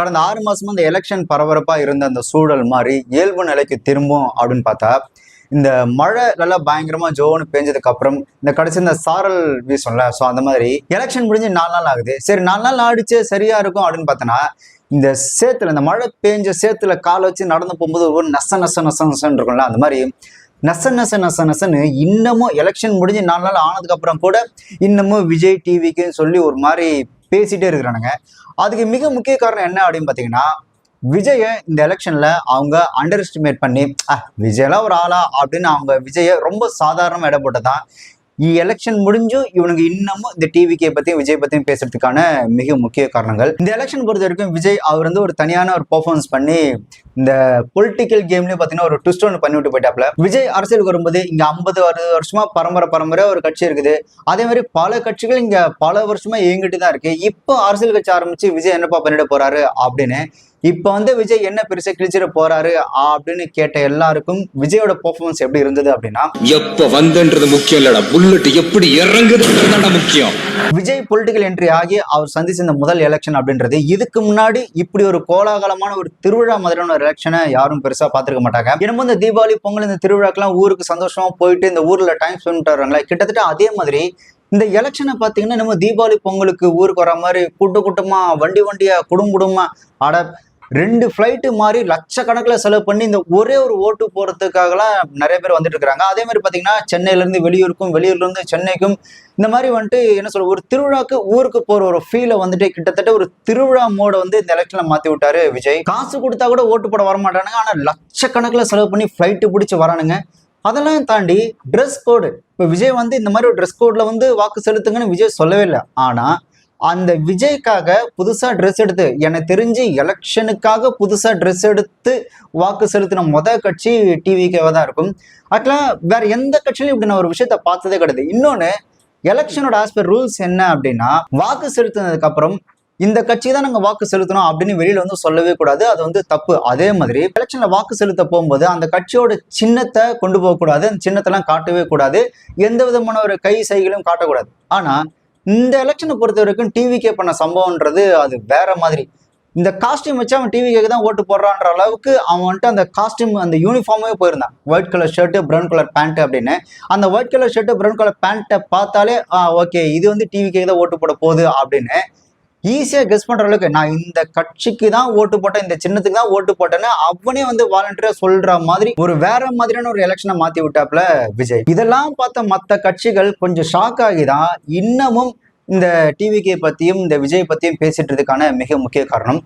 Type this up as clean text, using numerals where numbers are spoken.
கடந்த 6 மாசமா இந்த எலெக்ஷன் பரபரப்பா இருந்த அந்த சூழல் மாதிரி இயல்பு நிலைக்கு திரும்பும் அப்படின்னு பார்த்தா, இந்த மழை நல்லா பயங்கரமா ஜோன்னு பெஞ்சதுக்கு அப்புறம் இந்த கடைசி இந்த சாரல் வீசும்ல, ஸோ அந்த மாதிரி எலெக்ஷன் முடிஞ்சு 4 நாள் ஆகுது. சரி 4 நாள் ஆடிச்சு சரியா இருக்கும் அப்படின்னு பார்த்தோன்னா, இந்த சேத்துல இந்த மழை பெஞ்ச சேத்துல கால் வச்சு நடந்து போகும்போது ஒரு நச நச நச நசன்னு இருக்கும்ல, அந்த மாதிரி நச நச நச நசன்னு இன்னமும் எலெக்ஷன் முடிஞ்சு 4 நாள் ஆனதுக்கு அப்புறம் கூட இன்னமும் விஜய் டிவிக்குன்னு சொல்லி ஒரு மாதிரி பேசிட்டே இருக்கிறானுங்க. அதுக்கு மிக முக்கிய காரணம் என்ன அப்படின்னு பார்த்தீங்கன்னா, விஜய இந்த எலெக்ஷன்ல அவங்க அண்டர் எஸ்டிமேட் பண்ணி விஜயெல்லாம் ஒரு ஆளா அப்படின்னு அவங்க விஜய ரொம்ப சாதாரணமா இடம் போட்டதான் எலெக்ஷன் முடிஞ்சும் இவனுக்கு இன்னமும் இந்த டிவிக்கே பத்தியும் விஜய் பத்தியும் பேசுறதுக்கான மிக முக்கிய காரணங்கள். இந்த எலெக்ஷன் பொறுத்த வரைக்கும் விஜய் அவர் வந்து ஒரு தனியான ஒரு பெர்ஃபார்மன்ஸ் பண்ணி இந்த பொலிட்டிக்கல் கேம்லயே பாத்தீங்கன்னா ஒரு ட்விஸ்ட் ஒன்று பண்ணி விட்டு போயிட்டாப்ல. விஜய் அரசியலுக்கு வரும்போது இங்க 50 வருஷமா பரம்பரை ஒரு கட்சி இருக்குது. அதே மாதிரி பல கட்சிகள் இங்க பல வருஷமா இயங்கிட்டு தான் இருக்கு. இப்போ அரசியல் கட்சி ஆரம்பிச்சு விஜய் என்னப்பா பண்ணிட போறாரு அப்படின்னு இப்ப வந்து விஜய் என்ன பெருசா கிழிச்சிட போறாரு அப்படின்னு கேட்ட எல்லாருக்கும் விஜயோட பெர்ஃபார்மன்ஸ் எப்படி இருந்தது அப்படின்னா, எப்ப வந்தன்றது முக்கியம் இல்லடா, புல்லட் எப்படி இறங்குதுன்றதுதான் முக்கியம். விஜய் பொலிட்டிக்கல் என்ட்ரி ஆகி அவர் சந்திச்ச இந்த முதல் எலெக்ஷன் அப்படின்றது இதுக்கு முன்னாடி இப்படி ஒரு கோலாகலமான ஒரு திருவிழா மாதிரியான ஒரு எலெக்ஷனை யாரும் பெருசா பாத்துருக்க மாட்டாங்க. என்னமோ இந்த தீபாவளி பொங்கல் இந்த திருவிழாக்கெல்லாம் ஊருக்கு சந்தோஷமா போயிட்டு இந்த ஊர்ல டைம் ஸ்பெண்ட் வர்றாங்களே, கிட்டத்தட்ட அதே மாதிரி இந்த எலெக்ஷனை பாத்தீங்கன்னா நம்ம தீபாவளி பொங்கலுக்கு ஊருக்கு வர மாதிரி கூட்டமா வண்டியா குடும்பமா அட 2 ஃபிளைட்டு மாதிரி லட்சக்கணக்கில் செலவு பண்ணி இந்த ஒரே ஒரு ஓட்டு போறதுக்காகலாம் நிறைய பேர் வந்துட்டு இருக்காங்க. அதே மாதிரி பாத்தீங்கன்னா சென்னையில இருந்து வெளியூருக்கும் வெளியூர்ல இருந்து சென்னைக்கும் இந்த மாதிரி வந்துட்டு என்ன சொல்ற ஒரு திருவிழாக்கு ஊருக்கு போற ஒரு ஃபீலை வந்துட்டு கிட்டத்தட்ட ஒரு திருவிழா மோட வந்து இந்த எலெக்ஷன்ல மாத்தி விட்டாரு விஜய். காசு கொடுத்தா கூட ஓட்டு போட வரமாட்டானுங்க, ஆனா லட்சக்கணக்கில் செலவு பண்ணி ஃபிளைட்டு பிடிச்சி வரானுங்க. அதெல்லாம் தாண்டி ட்ரெஸ் கோடு, இப்போ விஜய் வந்து இந்த மாதிரி ஒரு ட்ரெஸ் கோட்ல வந்து வாக்கு செலுத்துங்கன்னு விஜய் சொல்லவே இல்லை. ஆனா அந்த விஜய்க்காக புதுசா ட்ரெஸ் எடுத்து, எனக்கு தெரிஞ்சு எலெக்ஷனுக்காக புதுசா ட்ரெஸ் எடுத்து வாக்கு செலுத்தின கட்சி டிவிக்கேவா தான் இருக்கும். ஆக்சுவலா வேற எந்த கட்சியிலும் இப்படி நான் ஒரு விஷயத்த பார்த்ததே கிடையாது. இன்னொன்னு, எலெக்ஷனோட ஆஸ்பர் ரூல்ஸ் என்ன அப்படின்னா, வாக்கு செலுத்தினதுக்கு அப்புறம் இந்த கட்சி தான் நாங்க வாக்கு செலுத்தணும் அப்படின்னு வெளியில வந்து சொல்லவே கூடாது, அது வந்து தப்பு. அதே மாதிரி எலெக்ஷன்ல வாக்கு செலுத்த போகும்போது அந்த கட்சியோட சின்னத்தை கொண்டு போக கூடாது, அந்த சின்னத்தெல்லாம் காட்டவே கூடாது, எந்த விதமான ஒரு கை சைகளையும் காட்டக்கூடாது. ஆனா இந்த எலெக்ஷனை பொறுத்த வரைக்கும் டிவிக்கே பண்ண சம்பவம்ன்றது அது வேற மாதிரி. இந்த காஸ்டியூம் வச்சு அவன் டிவிக்கு தான் ஓட்டு போடுறான்ற அளவுக்கு அவன் வந்துட்டு அந்த காஸ்டியூம் அந்த யூனிஃபார்மே போயிருந்தான். White colour shirt brown colour pant அப்படின்னு. அந்த white colour shirt brown colour பேண்ட்டை பார்த்தாலே ஓகே இது வந்து டிவிக்கே தான் ஓட்டு போட போகுது அப்படின்னு ஈஸியா கெஸ் பண்ற அளவுக்கு நான் இந்த கட்சிக்கு தான் ஓட்டு போட்டேன், இந்த சின்னத்துக்கு தான் ஓட்டு போட்டேன்னு அவனே வந்து வாலண்டியரா சொல்ற மாதிரி ஒரு வேற மாதிரியான ஒரு எலெக்ஷனை மாத்தி விட்டாப்ல விஜய். இதெல்லாம் பார்த்த மற்ற கட்சிகள் கொஞ்சம் ஷாக் ஆகிதான் இன்னமும் இந்த டிவிகே பத்தியும் இந்த விஜய் பத்தியும் பேசிட்டு இருக்கான மிக முக்கிய காரணம்.